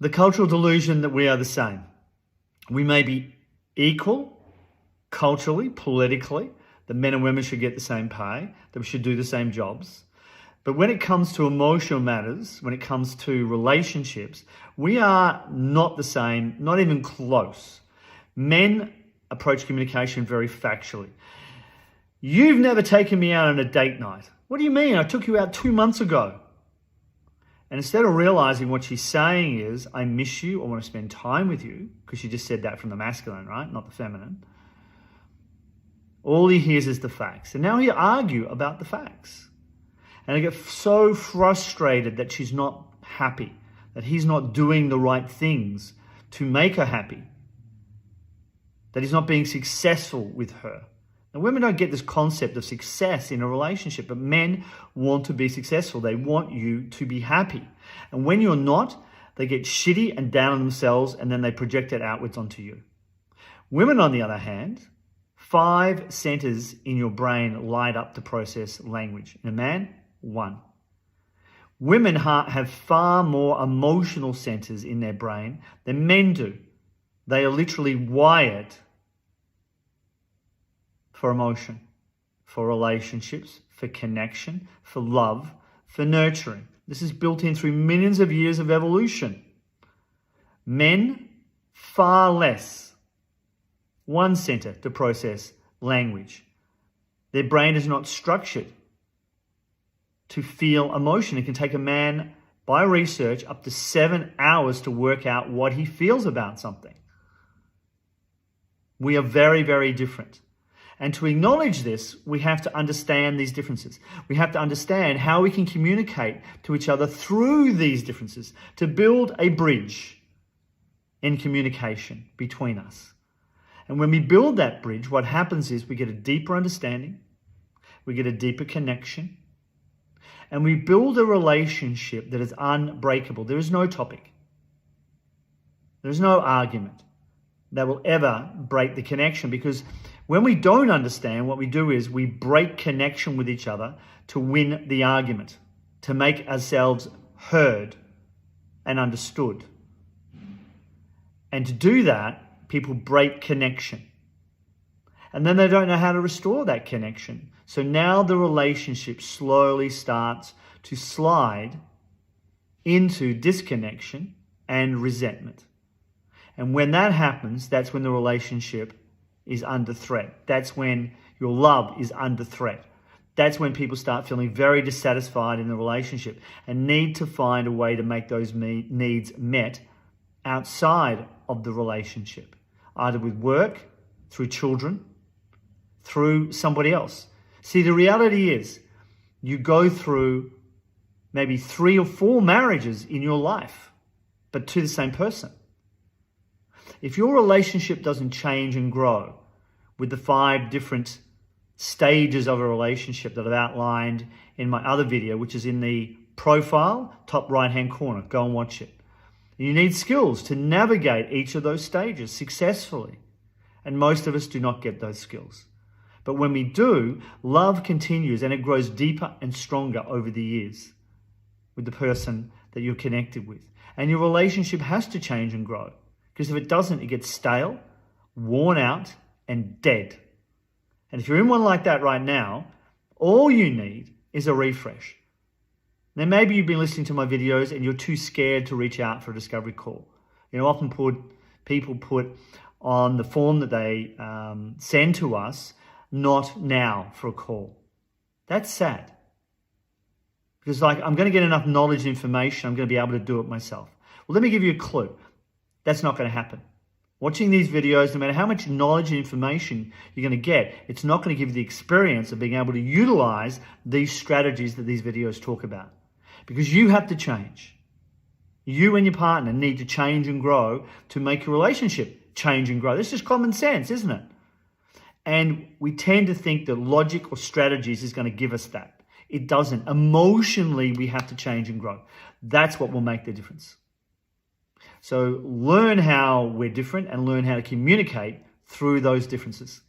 The cultural delusion that we are the same. We may be equal culturally, politically, that men and women should get the same pay, that we should do the same jobs. But when it comes to emotional matters, when it comes to relationships, we are not the same, not even close. Men approach communication very factually. You've never taken me out on a date night. What do you mean? I took you out 2 months ago. And instead of realizing what she's saying is, I miss you, I want to spend time with you, because she just said that from the masculine, right? Not the feminine. All he hears is the facts. And now he argue about the facts. And I get so frustrated that she's not happy, that he's not doing the right things to make her happy, that he's not being successful with her. Now, women don't get this concept of success in a relationship, but men want to be successful. They want you to be happy. And when you're not, they get shitty and down on themselves, and then they project it outwards onto you. Women, on the other hand, 5 centers in your brain light up to process language. In a man, 1. Women have far more emotional centers in their brain than men do. They are literally wired for emotion, for relationships, for connection, for love, for nurturing. This is built in through millions of years of evolution. Men, far less. 1 center to process language. Their brain is not structured to feel emotion. It can take a man, by research, up to 7 hours to work out what he feels about something. We are very, very different. And to acknowledge this, we have to understand these differences. We have to understand how we can communicate to each other through these differences to build a bridge in communication between us. And when we build that bridge, what happens is we get a deeper understanding, we get a deeper connection, and we build a relationship that is unbreakable. There is no topic, there is no argument that will ever break the connection, because when we don't understand, what we do is we break connection with each other to win the argument, to make ourselves heard and understood. And to do that, people break connection. And then they don't know how to restore that connection. So now the relationship slowly starts to slide into disconnection and resentment. And when that happens, that's when the relationship is under threat. That's when your love is under threat. That's when people start feeling very dissatisfied in the relationship and need to find a way to make those needs met outside of the relationship, either with work, through children, through somebody else. See, the reality is you go through maybe 3 or 4 marriages in your life, but to the same person. If your relationship doesn't change and grow with the 5 different stages of a relationship that I've outlined in my other video, which is in the profile, top right-hand corner, go and watch it. You need skills to navigate each of those stages successfully. And most of us do not get those skills. But when we do, love continues and it grows deeper and stronger over the years with the person that you're connected with. And your relationship has to change and grow. Because if it doesn't, it gets stale, worn out, and dead. And if you're in one like that right now, all you need is a refresh. Now, maybe you've been listening to my videos and you're too scared to reach out for a discovery call. You know, often people put on the form that they send to us, not now for a call. That's sad. Because I'm going to get enough knowledge and information, I'm going to be able to do it myself. Well, let me give you a clue. That's not going to happen. Watching these videos, no matter how much knowledge and information you're going to get, it's not going to give you the experience of being able to utilize these strategies that these videos talk about. Because you have to change. You and your partner need to change and grow to make your relationship change and grow. This is common sense, isn't it? And we tend to think that logic or strategies is going to give us that. It doesn't. Emotionally, we have to change and grow. That's what will make the difference. So learn how we're different and learn how to communicate through those differences.